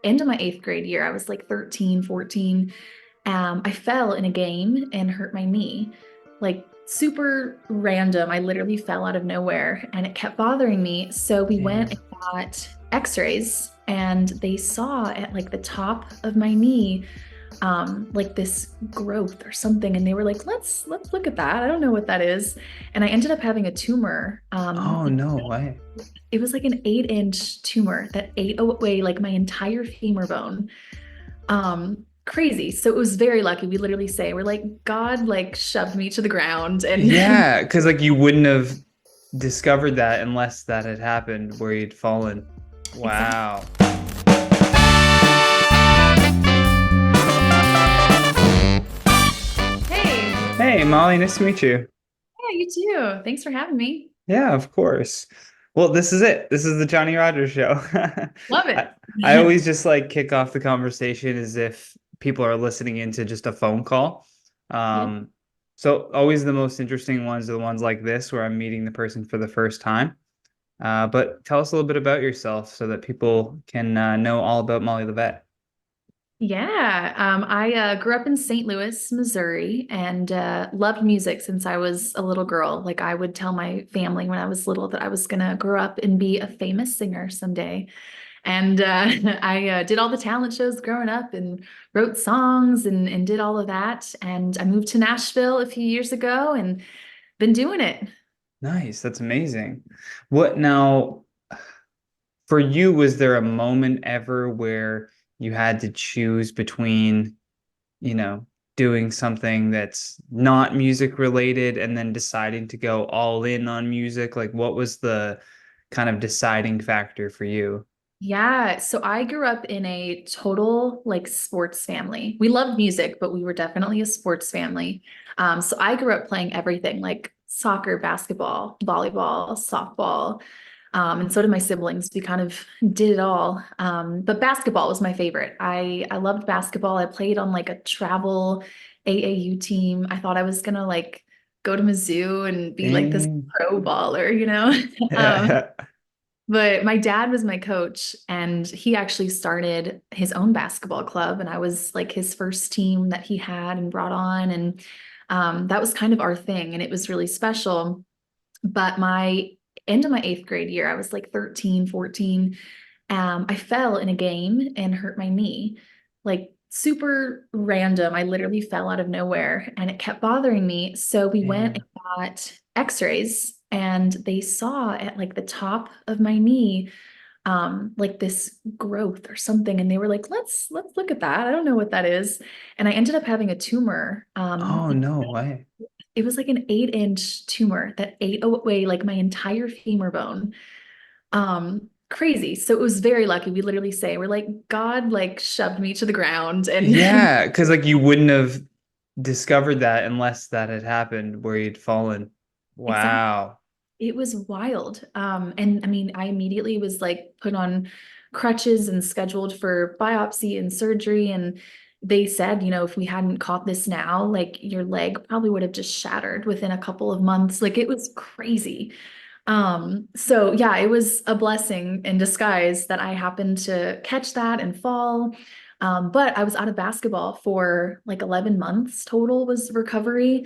into my eighth grade year. I was like 13, 14. I fell in a game and hurt my knee. Like super random. I literally fell out of nowhere and it kept bothering me. So we went and Damn. got x-rays and they saw at like the top of my knee like this growth or something, and they were like, let's look at that. I don't know what that is. And I ended up having a tumor. Oh, no way. It was like an 8-inch tumor that ate away like my entire femur bone. Crazy. So it was very lucky. We literally say we're like, God like shoved me to the ground and Yeah, because like you wouldn't have discovered that unless that had happened where you'd fallen. exactly. Wow. Hey, Hey, Molly, nice to meet you. yeah, you too. Thanks for having me. Yeah, of course. Well, this is it. This is the Johnny Rogers show. Love I, it. I always just like kick off the conversation as if people are listening into just a phone call. Yeah. Um, so always the most interesting ones are the ones like this where I'm meeting the person for the first time. But tell us a little bit about yourself so that people can know all about Molly Lovette. Yeah, I grew up in St. Louis, Missouri, and loved music since I was a little girl. Like I would tell my family when I was little that I was gonna grow up and be a famous singer someday. And I did all the talent shows growing up and wrote songs and did all of that. And I moved to Nashville a few years ago and been doing it. Nice, that's amazing. What now, for you, was there a moment ever where you had to choose between, you know, doing something that's not music related and then deciding to go all in on music? Like, what was the kind of deciding factor for you? Yeah, so I grew up in a total like sports family. We loved music, but we were definitely a sports family. So I grew up playing everything like soccer, basketball, volleyball, softball. And so did my siblings. We kind of did it all. But basketball was my favorite. I loved basketball. I played on like a travel AAU team. I thought I was gonna like go to Mizzou and be like this Dang. pro baller, you know? But my dad was my coach, and he actually started his own basketball club, and I was like his first team that he had and brought on, and that was kind of our thing, and it was really special. But my end of my eighth grade year, I was like 13, 14. I fell in a game and hurt my knee, like super random. I literally fell out of nowhere and it kept bothering me. So we went and Damn. got x-rays and they saw at like the top of my knee like this growth or something, and they were like, let's look at that. I don't know what that is. And I ended up having a tumor. Oh, no way. It was like an 8-inch tumor that ate away like my entire femur bone. Crazy. So it was very lucky. We literally say we're like, God like shoved me to the ground and Yeah, because like you wouldn't have discovered that unless that had happened where you'd fallen. exactly. Wow. It was wild. And I mean, I immediately was like put on crutches and scheduled for biopsy and surgery. And they said, if we hadn't caught this now, like your leg probably would have just shattered within a couple of months. Like it was crazy. So yeah, it was a blessing in disguise that I happened to catch that and fall. But I was out of basketball for like 11 months total was recovery.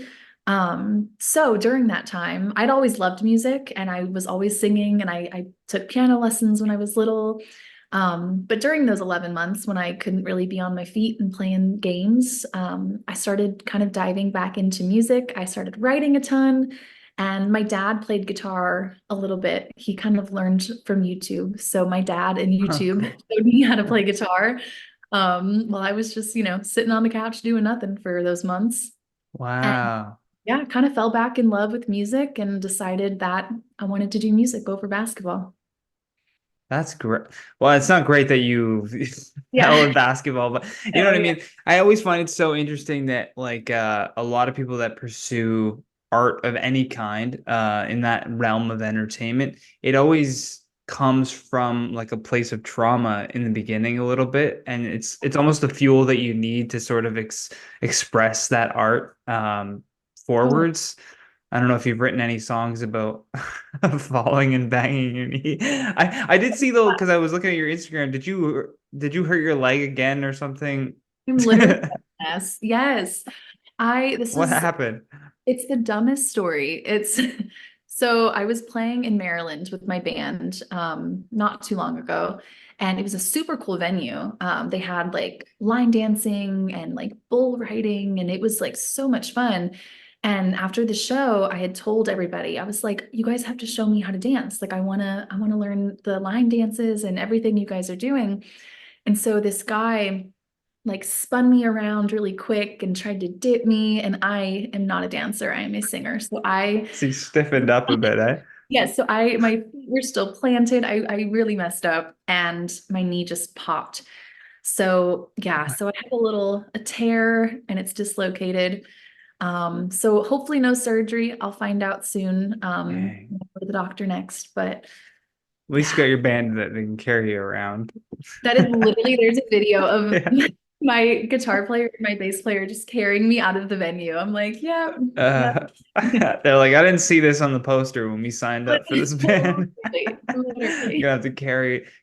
So during that time, I'd always loved music and I was always singing, and I took piano lessons when I was little. But during those 11 months when I couldn't really be on my feet and playing games, I started kind of diving back into music. I started writing a ton. And my dad played guitar a little bit. He kind of learned from YouTube. So my dad and Huh, YouTube cool. showed me how to play guitar while I was just, sitting on the couch doing nothing for those months. And Wow. yeah, kind of fell back in love with music and decided that I wanted to do music over basketball. That's great. Well, it's not great that you fell Yeah. in basketball, but you know Oh, what I yeah. mean? I always find it so interesting that like a lot of people that pursue art of any kind in that realm of entertainment, it always comes from like a place of trauma in the beginning a little bit, and it's almost the fuel that you need to sort of express that art Totally. forwards. I don't know if you've written any songs about falling and banging your knee. I did see though, because I was looking at your Instagram. Did you hurt your leg again or something? I'm literally a mess. Yes. This What is happened? It's the dumbest story. It's so I was playing in Maryland with my band not too long ago, and it was a super cool venue. They had like line dancing and like bull riding, and it was like so much fun. And after the show, I had told everybody, I was like, you guys have to show me how to dance. Like I wanna learn the line dances and everything you guys are doing. And so this guy like spun me around really quick and tried to dip me. And I am not a dancer, I am a singer. So So you stiffened up a bit, eh? yeah, so my feet were still planted. I really messed up and my knee just popped. So yeah, so I have a tear and it's dislocated. So hopefully no surgery. I'll find out soon. Dang. When I go to the doctor next, but At least you yeah. got your band that they can carry you around. That is literally, there's a video of Yeah. my guitar player, and my bass player just carrying me out of the venue. I'm like, yeah, yeah. Uh, they're like, I didn't see this on the poster when we signed up for this band. Literally, You're gonna literally. have to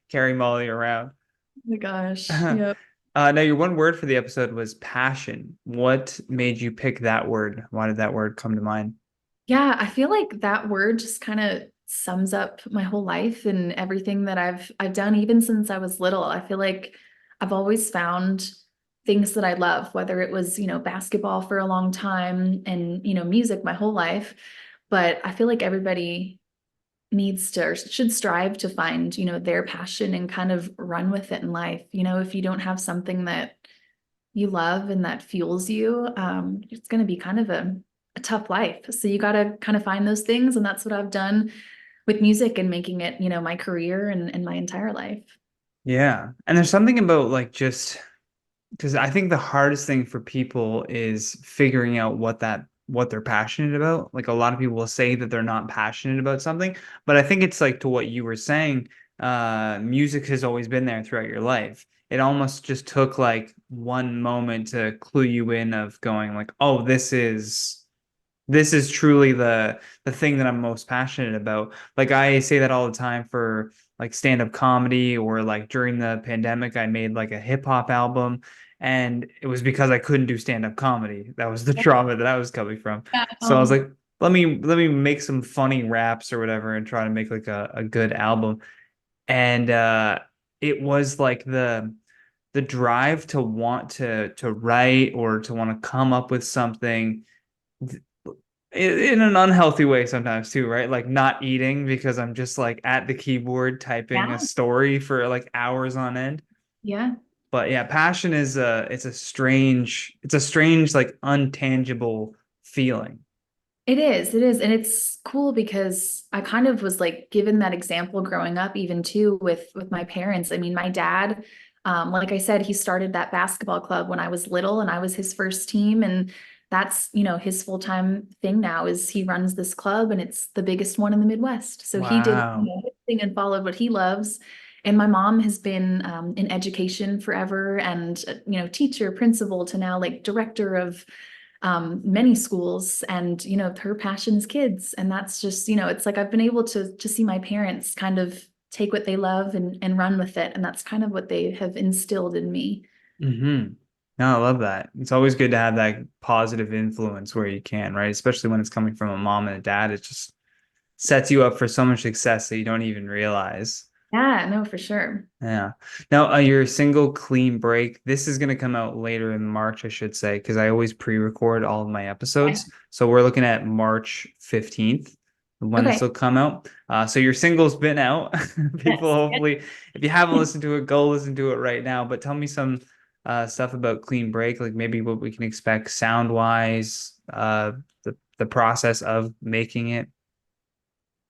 carry Molly around. Oh my gosh. Yep. Now your one word for the episode was passion. What made you pick that word? Why did that word come to mind? Yeah, I feel like that word just kind of sums up my whole life and everything that I've done even since I was little. I feel like I've always found things that I love, whether it was, basketball for a long time and, music my whole life. But I feel like everybody needs to or should strive to find, their passion and kind of run with it in life. If you don't have something that you love and that fuels you, it's going to be kind of a tough life. So you got to kind of find those things. And that's what I've done with music and making it, my career and my entire life. Yeah. And there's something about like just because I think the hardest thing for people is figuring out what they're passionate about. Like a lot of people will say that they're not passionate about something, but I think it's like to what you were saying, music has always been there throughout your life. It almost just took like one moment to clue you in of going like, oh, this is truly the thing that I'm most passionate about. Like I say that all the time for like stand-up comedy or like during the pandemic I made like a hip hop album and it was because I couldn't do stand-up comedy. That was the trauma that I was coming from. Yeah. So I was like, let me make some funny raps or whatever and try to make like a good album. And it was like the drive to want to write or to want to come up with something in an unhealthy way sometimes too, right? Like not eating because I'm just like at the keyboard typing a Yeah. story for like hours on end. Yeah. But yeah, passion is it's a strange like untangible feeling. It is. And it's cool because I kind of was like given that example growing up, even too, with my parents. I mean, my dad, like I said, he started that basketball club when I was little and I was his first team. And that's, his full-time thing now is he runs this club and it's the biggest one in the Midwest. So he did, Wow. his thing and followed what he loves. And my mom has been in education forever and, teacher, principal to now like director of many schools and her passion is kids and that's just it's like I've been able to see my parents kind of take what they love and run with it and that's kind of what they have instilled in me. Mm-hmm. No, I love that. It's always good to have that positive influence where you can, right? Especially when it's coming from a mom and a dad. It just sets you up for so much success that you don't even realize. Yeah, no, for sure. Yeah. Now, your single Clean Break, this is going to come out later in March, I should say, because I always pre-record all of my Okay. episodes. So we're looking at March 15th when this Okay. will come out. So your single's been out. People Yes. hopefully, if you haven't listened to it, go listen to it right now. But tell me some stuff about Clean Break, like maybe what we can expect sound-wise, the process of making it.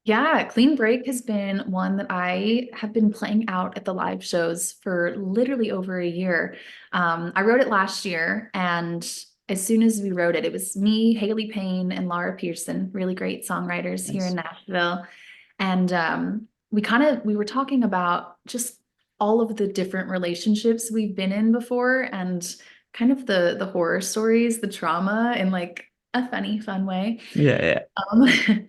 Yeah, Clean Break has been one that I have been playing out at the live shows for literally over a year. I wrote it last year, and as soon as we wrote it, it was me, Haley Payne, and Laura Pearson, really great songwriters here in Nice. Nashville. And we were talking about just all of the different relationships we've been in before, and kind of the horror stories, the trauma, and like a funny, fun way. Yeah, yeah. Um,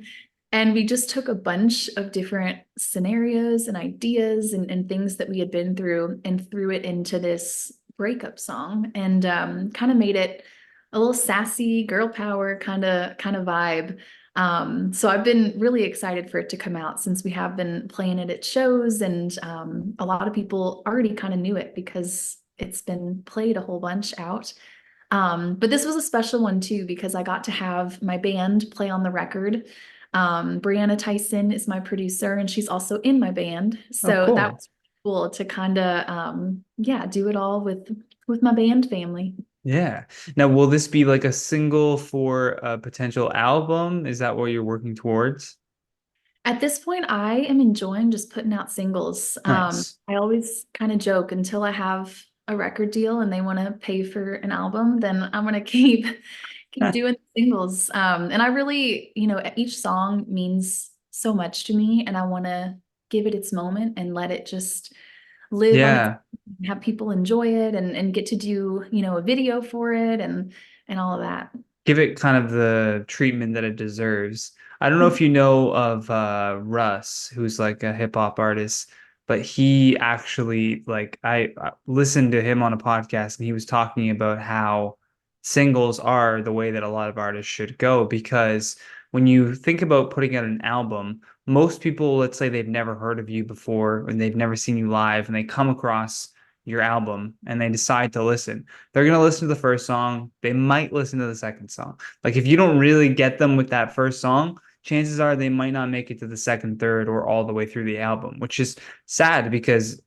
and we just took a bunch of different scenarios and ideas and things that we had been through and threw it into this breakup song and kind of made it a little sassy, girl power kind of vibe. So I've been really excited for it to come out since we have been playing it at shows and a lot of people already kind of knew it because it's been played a whole bunch out. But this was a special one too because I got to have my band play on the record. Brianna Tyson is my producer and she's also in my band. Oh, So that cool. was cool to kind of yeah, do it all with my band family. Yeah. Now, will this be like a single for a potential album? Is that what you're working towards? At this point, I am enjoying just putting out singles. Nice. I always kind of joke until I have a record deal and they want to pay for an album, then I'm gonna keep doing singles. And I really, each song means so much to me, and I want to give it its moment and let it just live on its Yeah. have people enjoy it and get to do, a video for it and all of that. Give it kind of the treatment that it deserves. I don't know if you know of Russ, who's like a hip hop artist, but he actually like I listened to him on a podcast and he was talking about how singles are the way that a lot of artists should go because when you think about putting out an album, most people, let's say they've never heard of you before and they've never seen you live and they come across your album and they decide to listen, they're going to listen to the first song. They might listen to the second song. Like if you don't really get them with that first song, chances are they might not make it to the second, third, or all the way through the album, which is sad because,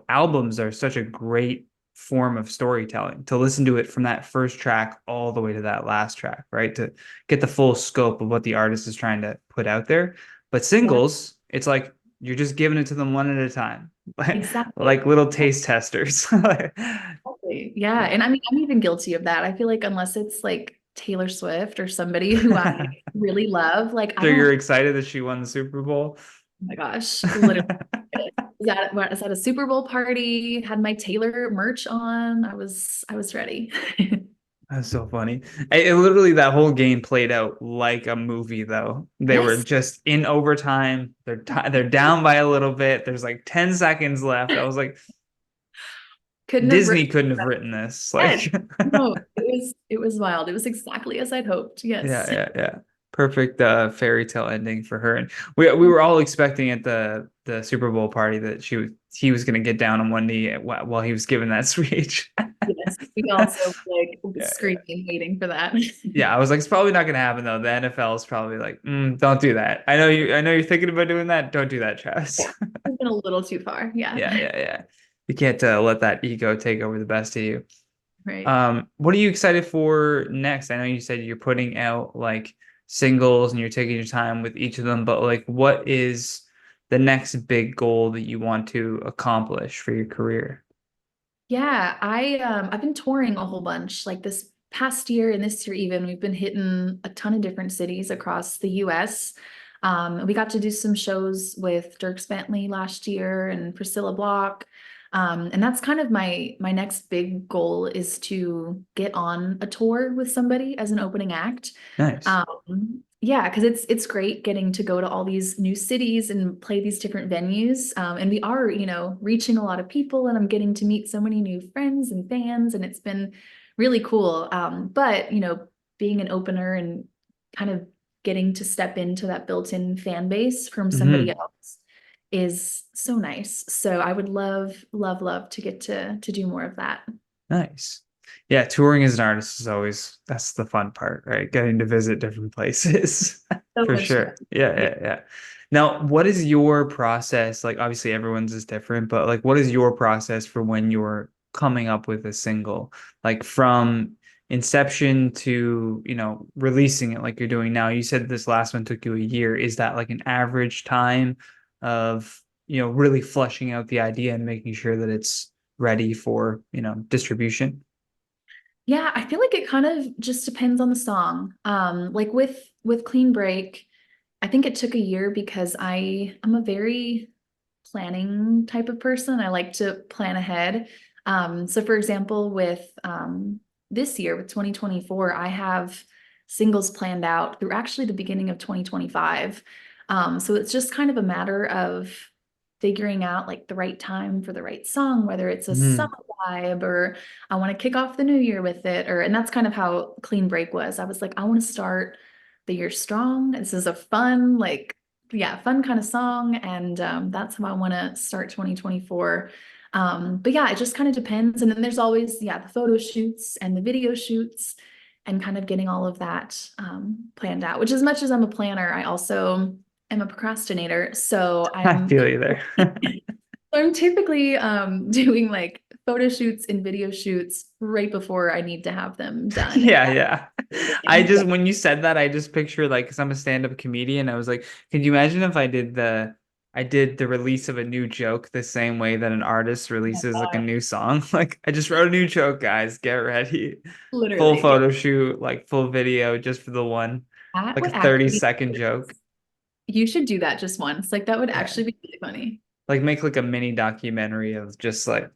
albums are such a great form of storytelling to listen to it from that first track all the way to that last track, right? To get the full scope of what the artist is trying to put out there. But Yeah, singles, it's like you're just giving it to them one at a time, exactly. like little taste testers. Exactly. Yeah. Yeah. And I mean, I'm even guilty of that. I feel like unless it's like Taylor Swift or somebody who I really love, like I So don't, you're oh excited that she won the Super Bowl? my gosh, literally. Was at a Super Bowl party, had my Taylor merch on. I was ready. That's so funny. Literally that whole game played out like a movie though. They were Yes. just in overtime. They're down by a little bit. There's like 10 seconds left. I was like, Couldn't have Disney written couldn't have that. written this. Yes. Like No, it was wild. It was exactly as I'd hoped. yeah, Yes. yeah, yeah. Perfect fairy tale ending for her. And we were all expecting at the Super Bowl party that he was gonna get down on one knee while he was giving that speech. Yes. We also like Yeah, yeah. screaming, waiting for that. Yeah, I was like, it's probably not gonna happen though. The NFL is probably like, don't do that. I know you're thinking about doing that. Don't do that, Travis. It's been a little too far. Yeah. Yeah, yeah, yeah. You can't let that ego take over the best of you. Right. What are you excited for next? I know you said you're putting out like singles and you're taking your time with each of them, but like, what is the next big goal that you want to accomplish for your career? Yeah, I've been touring a whole bunch. Like this past year and this year even, we've been hitting a ton of different cities across the US. We got to do some shows with Dirk Bentley last year and Priscilla Block. And that's kind of my next big goal is to get on a tour with somebody as an opening act. Nice. Yeah, because it's great getting to go to all these new cities and play these different venues. And we are, reaching a lot of people, and I'm getting to meet so many new friends and fans, and it's been really cool. But being an opener and kind of getting to step into that built-in fan base from somebody Hmm. else is so nice. So I would love, love, love to get to do more of that. Nice. Yeah, touring as an artist is always that's the fun part, right? Getting to visit different places So for much fun. sure. Yeah, Yeah. yeah, yeah. Now, what is your process? Like, obviously, everyone's is different, but like, what is your process for when you're coming up with a single? Like, from inception to, releasing it like you're doing now. You said this last one took you a year. Is that like an average time of, really fleshing out the idea and making sure that it's ready for, distribution? Yeah, I feel like it kind of just depends on the song. Like with Clean Break, I think it took a year because I'm a very planning type of person. I like to plan ahead. So for example, with this year, with 2024, I have singles planned out through actually the beginning of 2025. So it's just kind of a matter of figuring out like the right time for the right song, whether it's a Mhm. summer vibe or I want to kick off the new year with it, or and that's kind of how Clean Break was. I was like, I want to start the year strong. This is a fun, like, yeah, fun kind of song. And that's how I want to start 2024. But yeah, it just kind of depends. And then there's always, yeah, the photo shoots and the video shoots and kind of getting all of that planned out, which as much as I'm a planner, I also am a procrastinator. So I feel you there. I'm typically doing like photo shoots and video shoots right before I need to have them done. And Yeah, yeah. I everything. just when you said that, I just picture like because I'm a stand-up comedian, I was like, could you imagine if I did the release of a new joke the same way that an artist Oh releases like a my new song? Like I just wrote a new joke, guys. Get ready. Full literally, yeah. photo shoot, like full video just for the one, That like a would 30 actually, second joke. you should do that just once. Like that would Yeah. actually be really funny. Like make like a mini documentary of just like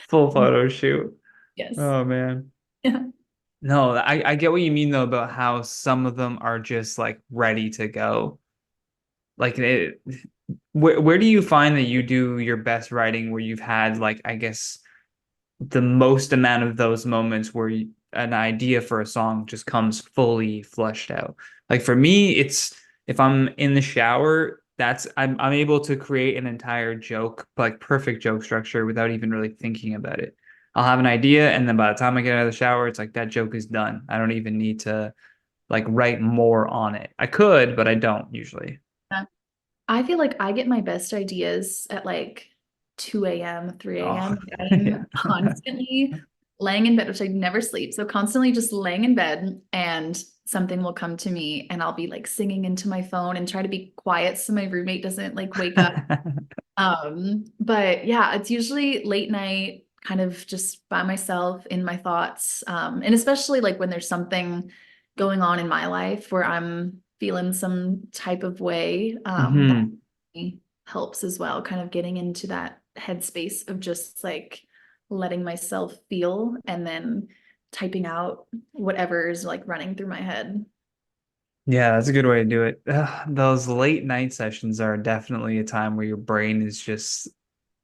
full photo shoot. Yes. Oh man. Yeah. No, I get what you mean though about how some of them are just like ready to go. Like where do you find that you do your best writing where you've had like I guess the most amount of those moments where an idea for a song just comes fully fleshed out. Like for me, it's if I'm in the shower, I'm able to create an entire joke, like perfect joke structure without even really thinking about it. I'll have an idea, and then by the time I get out of the shower, it's like that joke is done. I don't even need to like write more on it. I could, but I don't usually. Yeah. I feel like I get my best ideas at like 2 a.m., 3 Oh, a.m. yeah. I'm constantly laying in bed, which I never sleep. So constantly just laying in bed and something will come to me and I'll be like singing into my phone and try to be quiet so my roommate doesn't like wake up. But yeah, it's usually late night, kind of just by myself in my thoughts. And especially like when there's something going on in my life where I'm feeling some type of way, that hmm helps as well, kind of getting into that headspace of just like letting myself feel and then typing out whatever is like running through my head. Yeah, that's a good way to do it. Those late night sessions are definitely a time where your brain is just,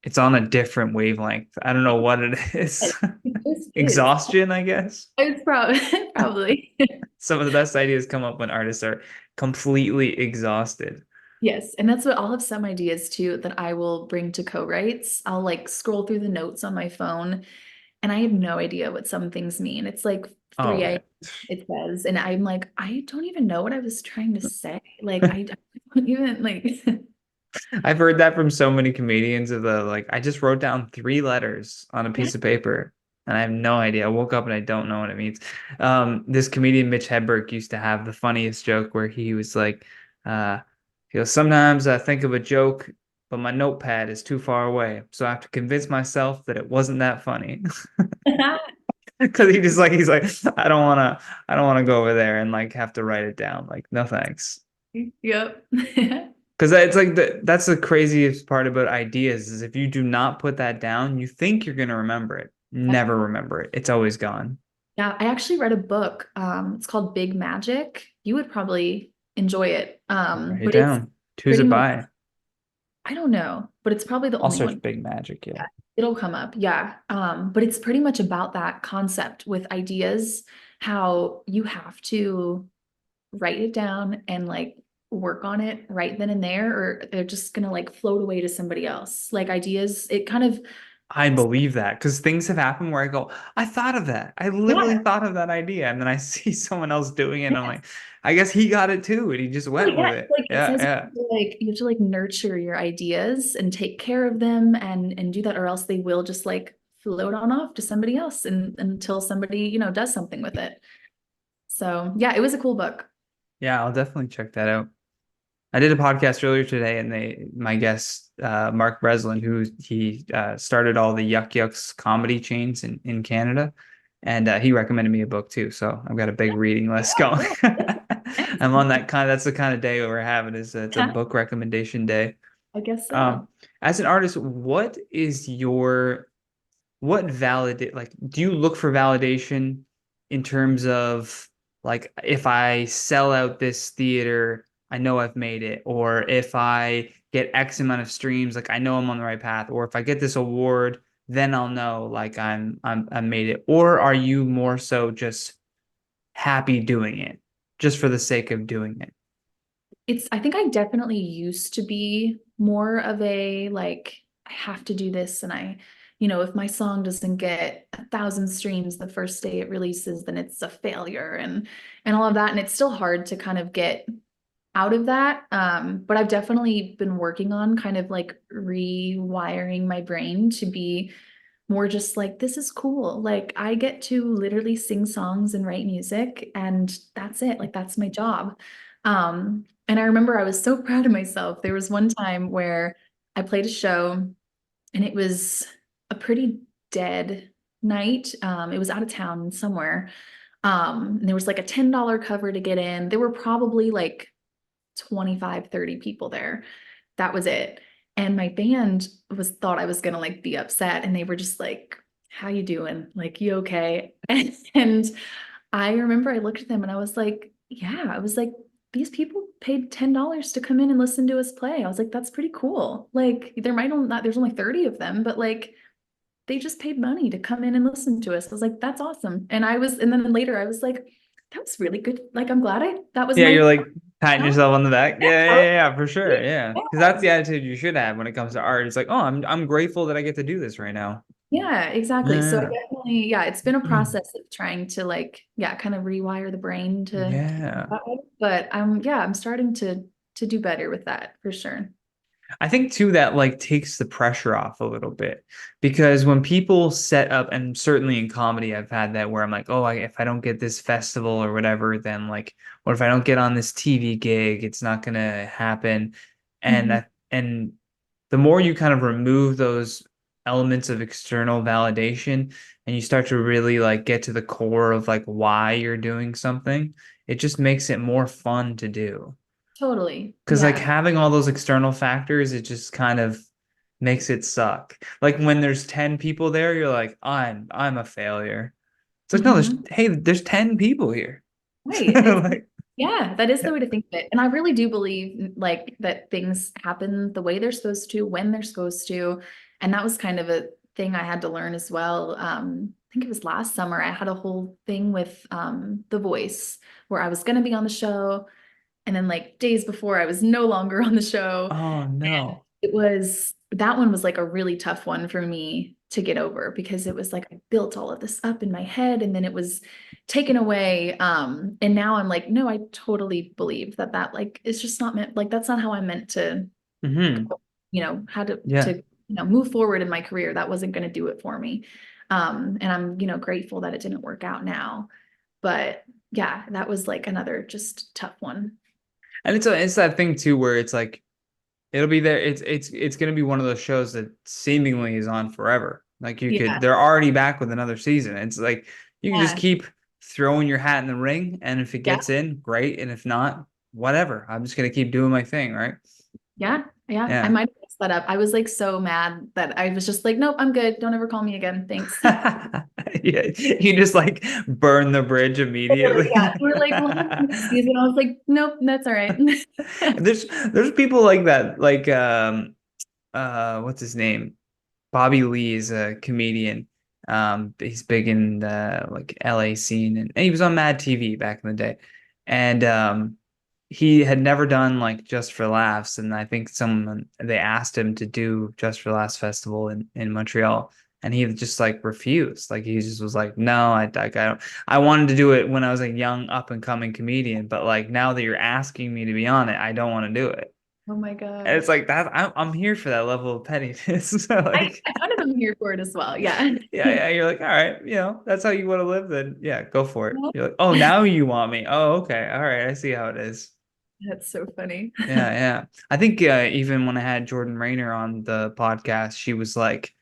it's on a different wavelength. I don't know what it is. It just is. Exhaustion, I guess. It's probably probably. Some of the best ideas come up when artists are completely exhausted. Yes, and that's what I'll have some ideas too that I will bring to co-writes. I'll like scroll through the notes on my phone and I have no idea what some things mean. It's like Oh, 3 yeah. a.m. it says, and I'm like, I don't even know what I was trying to say. Like I don't even like I've heard that from so many comedians of the like, I just wrote down three letters on a yeah. piece of paper and I have no idea. I woke up and I don't know what it means. This comedian Mitch Hedberg used to have the funniest joke where he was like, uh, he goes, sometimes I think of a joke, but my notepad is too far away. So I have to convince myself that it wasn't that funny. Because he just like he's like, I don't wanna go over there and like have to write it down. Like, no thanks. Yep. Because it's like that's the craziest part about ideas is if you do not put that down, you think you're gonna remember it. Never remember it. It's always gone. Yeah, I actually read a book. It's called Big Magic. You would probably enjoy it. I'll write it But it's down. Who's pretty it much, by? I don't know, but it's probably the I'll only search one. Big Magic, yeah. Yeah, it'll come up. Yeah. But it's pretty much about that concept with ideas, how you have to write it down and like work on it right then and there, or they're just gonna like float away to somebody else. Like ideas, it kind of, I believe that because things have happened where I go, I thought of that. I literally yeah, thought of that idea. And then I see someone else doing it and I'm like, I guess he got it too. And he just oh went yeah, with it's it. like it Yeah, says yeah. you have to like nurture your ideas and take care of them and do that, or else they will just like float on off to somebody else and until somebody, does something with it. So yeah, it was a cool book. Yeah, I'll definitely check that out. I did a podcast earlier today, and my guest, Mark Breslin, who he started all the Yuck Yucks comedy chains in Canada, and he recommended me a book too. So I've got a big reading list Yeah, going. cool. Nice. I'm on that kind. That's the kind of day we're having. Is it's a book recommendation day. I guess so. Um, as an artist, what is your what validate like? Do you look for validation in terms of like if I sell out this theater, I know I've made it, or if I get X amount of streams, like I know I'm on the right path, or if I get this award, then I'll know like I made it. Or are you more so just happy doing it, just for the sake of doing it? I think I definitely used to be more of a like, I have to do this. And if my song doesn't get 1,000 streams the first day it releases, then it's a failure and all of that. And it's still hard to kind of get out of that. But I've definitely been working on kind of like rewiring my brain to be more just like, this is cool. Like I get to literally sing songs and write music, and that's it. Like that's my job. And I remember I was so proud of myself. There was one time where I played a show and it was a pretty dead night. It was out of town somewhere. And there was like a $10 cover to get in. There were probably like 25, 30 people there. That was it. And my band thought I was gonna like be upset, and they were just like, how you doing? Like, you okay? And I remember I looked at them and I was like, yeah, I was like, these people paid $10 to come in and listen to us play. I was like, that's pretty cool. Like there might only not there's only 30 of them, but like they just paid money to come in and listen to us. I was like, that's awesome. And then later I was like, that was really good. Like I'm glad that was Yeah, my you're like patting job. yourself on the back. Yeah, Yeah, yeah, yeah, for sure. Yeah. Because yeah. that's the attitude you should have when it comes to art. It's like, oh, I'm grateful that I get to do this right now. Yeah, exactly. So I Yeah. definitely, yeah, it's been a process of trying to like, yeah, kind of rewire the brain to think Yeah. that way. But I'm starting to do better with that for sure. I think too that like takes the pressure off a little bit because when people set up, and certainly in comedy, I've had that where I'm like, oh, if I don't get this festival or whatever, then like, what if I don't get on this TV gig? It's not gonna happen. And Mhm. and the more you kind of remove those elements of external validation and you start to really like get to the core of like why you're doing something, it just makes it more fun to do. Totally. Because like Yeah. having all those external factors, it just kind of makes it suck. Like when there's 10 people there, you're like, I'm a failure. It's like, no, Hmm. there's 10 people here. Right. Like, Yeah, that is the way to think of it. And I really do believe like that things happen the way they're supposed to, when they're supposed to. And that was kind of a thing I had to learn as well. I think it was last summer. I had a whole thing with The Voice where I was going to be on the show. And then like days before I was no longer on the show. oh no. That one was like a really tough one for me to get over because it was like I built all of this up in my head and then it was taken away. And now I'm like, no, I totally believe that like it's just not meant, like that's not how I'm meant to, Hmm. how Yeah. move forward in my career. That wasn't going to do it for me. And I'm, grateful that it didn't work out now. But yeah, that was like another just tough one. And it's that thing too where it's like it'll be there. It's gonna be one of those shows that seemingly is on forever. Like Yeah. they're already back with another season. It's like you can just Yeah. keep throwing your hat in the ring, and if it Yeah. gets in, great, and if not, whatever. I'm just gonna keep doing my thing, right? Yeah, yeah. I Yeah. might have messed that up. I was like so mad that I was just like, nope, I'm good. Don't ever call me again. Thanks. Yeah, you just like burn the bridge Literally, yeah. immediately. We were like, well, next season. I was like, nope, that's all right. There's people like that, like what's his name? Bobby Lee is a comedian. He's big in the like LA scene, and he was on Mad TV back in the day. And he had never done like Just for Laughs, and I think someone they asked him to do Just for Laughs festival in Montreal, and he just like refused. Like he just was like, no, I don't. I wanted to do it when I was a young up and coming comedian, but like now that you're asking me to be on it, I don't want to do it. Oh my And God. it's like that. I'm here for that level of pettiness. So like, I kind of am here for it as well. Yeah. yeah, yeah. You're like, all right, that's how you want to live. Then yeah, go for it. You're like, oh, now you want me. Oh, okay, all right. I see how it is. That's so funny. Yeah, yeah. I think even when I had Jordan Rayner on the podcast, she's like,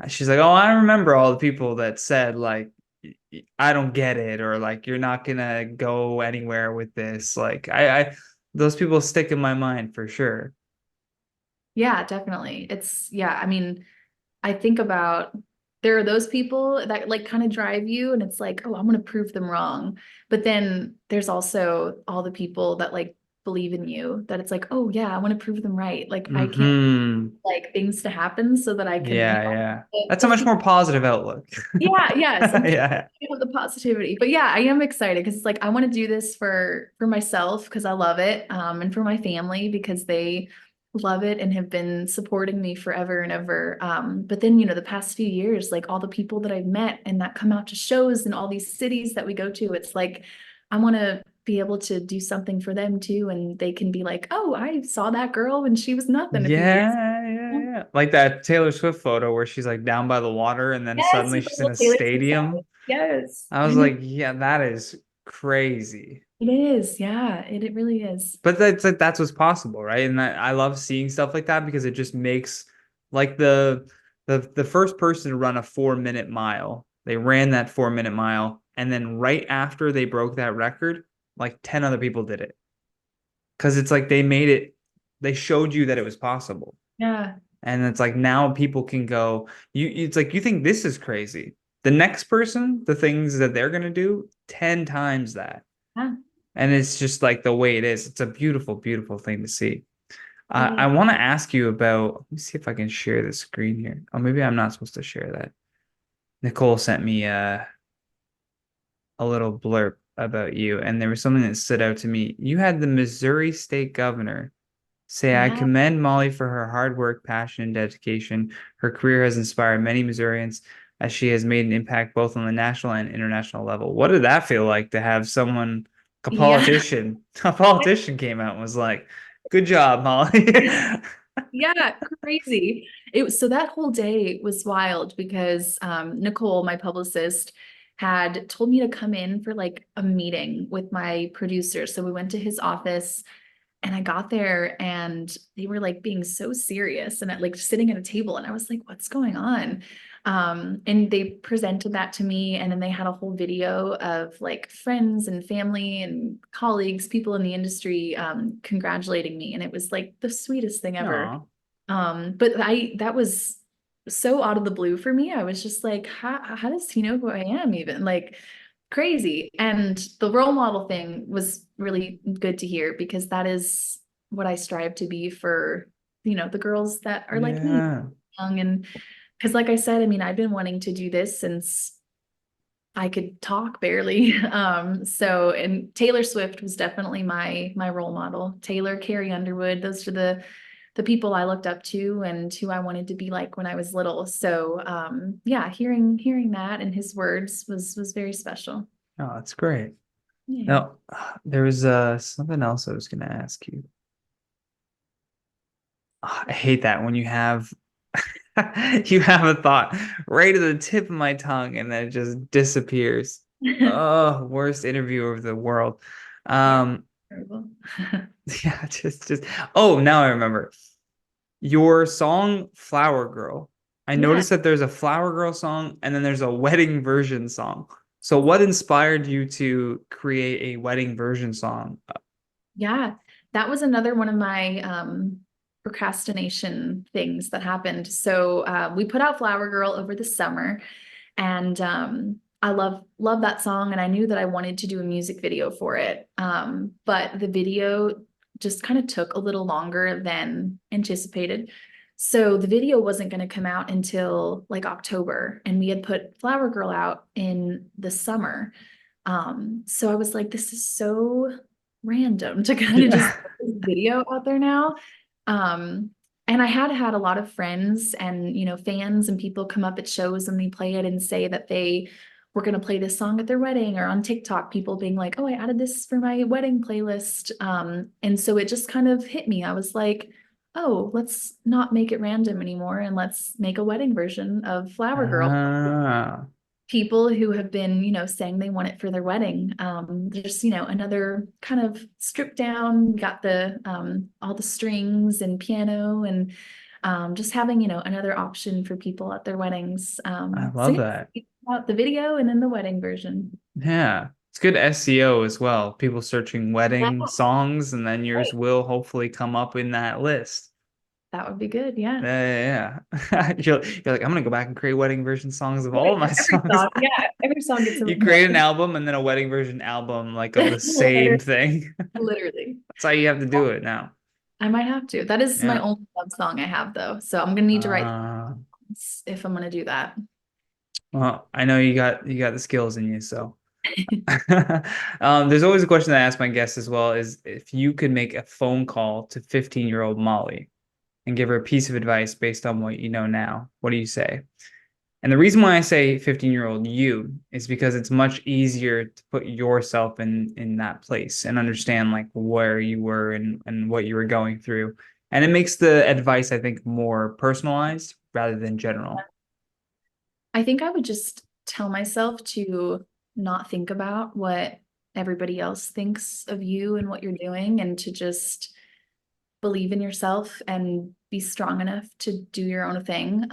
oh, I remember all the people that said like, I don't get it, or like, you're not gonna go anywhere with this. Like, those people stick in my mind for sure. Yeah, definitely. Yeah, I mean, I think about there are those people that like kind of drive you and it's like, oh, I'm going to prove them wrong. But then there's also all the people that like believe in you that it's like, oh yeah, I want to prove them right. Like I can't Hmm. like things to happen so that I can Yeah, help yeah. That's a those much people. more positive outlook. Yeah, yes. I'm Yeah. with the positivity. But yeah, I am excited because it's like I want to do this for myself because I love it, and for my family because they love it and have been supporting me forever and ever. But then, the past few years, like all the people that I've met and that come out to shows in all these cities that we go to, it's like I want to be able to do something for them too, and they can be like, "Oh, I saw that girl when she was nothing a few years Yeah, yeah, ago." yeah. Like that Taylor Swift photo where she's like down by the water and then Yes, suddenly with the she's in little a Taylor Swift stadium. song. Yes, I I was know. like, yeah, that is crazy. It is, yeah, it really is. But that's like that's what's possible, right? And I love seeing stuff like that because it just makes like the first person to run a 4 minute mile. They ran that 4 minute mile, and then right after they broke that record, like 10 other people did it. Because it's like they made it, they showed you that it was possible. Yeah, And it's like now people can go, it's like you think this is crazy. The next person, the things that they're gonna do, 10 times that. yeah, And it's just like the way it is. It's a beautiful, beautiful thing to see. it I is. want to ask you about, let me see if I can share the screen here. Oh, maybe I'm not supposed to share that. Nicole sent me a little blurb about you, and there was something that stood out to me. You had the Missouri State Governor say, I Yeah, commend Molly for her hard work, passion, and dedication. Her career has inspired many Missourians as she has made an impact both on the national and international level. What did that feel like to have someone, yeah, a politician came out and was like, good job, Molly. yeah, crazy. It was so that whole day was wild because Nicole, my publicist, had told me to come in for like a meeting with my producer. So we went to his office. And I got there and they were like being so serious and like sitting at a table. And I was like, what's going on? And they presented that to me. And then they had a whole video of like friends and family and colleagues, people in the industry congratulating me. And it was like the sweetest thing ever. Aw. But that was so out of the blue for me. I was just like, how does he know who I am even? Like crazy. And the role model thing was really good to hear because that is what I strive to be for, the girls that are like me, Yeah. young. And because like I said, I mean, I've been wanting to do this since I could talk barely. So and Taylor Swift was definitely my role model. Taylor, Carrie Underwood, those are the people I looked up to and who I wanted to be like when I was little. So yeah, hearing that and his words was very special. Oh, that's great. Yeah. No, there was something else I was going to ask you. I hate that when you have you have a thought right at the tip of my tongue and then it just disappears. Oh, worst interviewer of the world. Yeah. Um, Terrible. yeah, just oh, now I remember. Your song Flower Girl. I Yeah. noticed that there's a Flower Girl song and then there's a wedding version song. So what inspired you to create a wedding version song? Yeah. That was another one of my procrastination things that happened. So we put out Flower Girl over the summer and I love that song and I knew that I wanted to do a music video for it. But the video just kind of took a little longer than anticipated. So the video wasn't going to come out until like October and we had put Flower Girl out in the summer. So I was like, this is so random to kind of just Yeah. put this video out there now. Um, and I had a lot of friends and, fans and people come up at shows and they play it and say that they were going to play this song at their wedding or on TikTok, people being like, oh, I added this for my wedding playlist. And so it just kind of hit me. I was like, oh, let's not make it random anymore and let's make a wedding version of Flower Girl Ah, people who have been, saying they want it for their wedding. Just, another kind of stripped down, got the all the strings and piano and just having, another option for people at their weddings. I So love yeah, that. about the video and then the wedding version. Yeah. It's good SEO as well. People searching Yeah, wedding songs, and then yours right. will hopefully come up in that list. That would be good. Yeah. Yeah. You're like, I'm gonna go back and create wedding version songs of Oh, all of yeah, my every songs. song. Yeah, every song gets a You create an message. album and then a wedding version album, like of the same Literally, thing. literally. That's how you have to do it now. I might have to. That is my Yeah. only love song I have though. So I'm gonna need to write Uh, songs if I'm gonna do that. well, I know you got the skills in you, so. There's always a question that I ask my guests as well is if you could make a phone call to 15-year-old Molly and give her a piece of advice based on what you know now, what do you say? And the reason why I say 15-year-old you is because it's much easier to put yourself in that place and understand like where you were and what you were going through. And it makes the advice, I think, more personalized rather than general. I think I would just tell myself to not think about what everybody else thinks of you and what you're doing, and to just believe in yourself and be strong enough to do your own thing.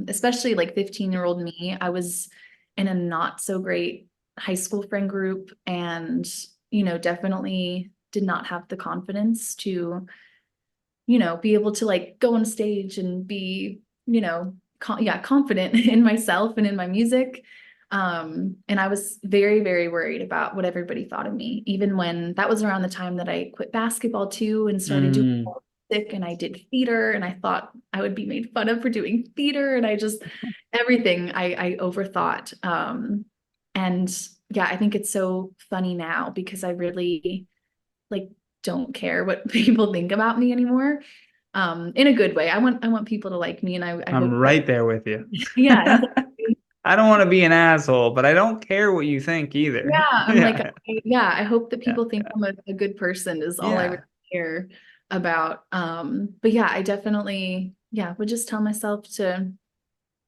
Especially like 15-year-old me, I was in a not so great high school friend group, and, definitely did not have the confidence to, be able to like go on stage and be, confident in myself and in my music. And I was very, very worried about what everybody thought of me, even when that was around the time that I quit basketball too and started doing Mm, music, and I did theater, and I thought I would be made fun of for doing theater, and I just everything I overthought. And yeah, I think it's so funny now because I really like don't care what people think about me anymore. In a good way. I want people to like me, and I I'm hope that, right there with you. yeah, exactly. I don't want to be an asshole, but I don't care what you think either. Yeah, I'm like, Yeah. yeah, I hope that Yeah. people think I'm a good person is all I really Yeah. care about. But yeah, I definitely, yeah, would just tell myself to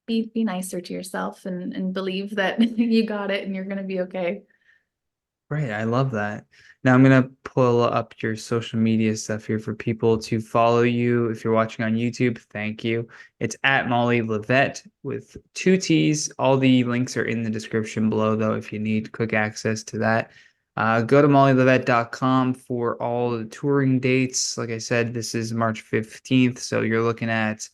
be nicer to yourself, and believe that you got it and you're gonna be okay. Right, I love that. Now I'm gonna pull up your social media stuff here for people to follow you. If you're watching on YouTube, thank you. It's at Molly Lovette with two T's. All the links are in the description below, though, if you need quick access to that. Go to mollylovette.com for all the touring dates. Like I said, this is March 15th, so you're looking at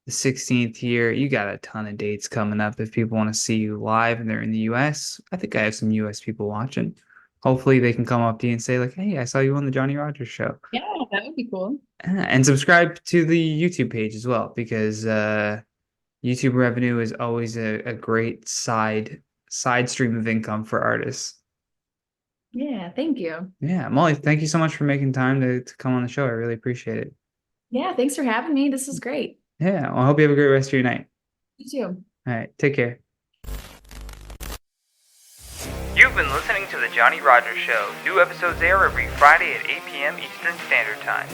the 16th year. You got a ton of dates coming up if people want to see you live and they're in the US. I think I have some US people watching. Hopefully they can come up to you and say like, "Hey, I saw you on the Johnny Rogers show." Yeah, that would be cool. And subscribe to the YouTube page as well because YouTube revenue is always a great side stream of income for artists. Yeah, thank you. Yeah, Molly, thank you so much for making time to come on the show. I really appreciate it. Yeah, thanks for having me. This is great. Yeah, well, I hope you have a great rest of your night. You too. All right, take care. You've been listening to The Johnny Rogers Show. New episodes air every Friday at 8 p.m. Eastern Standard Time.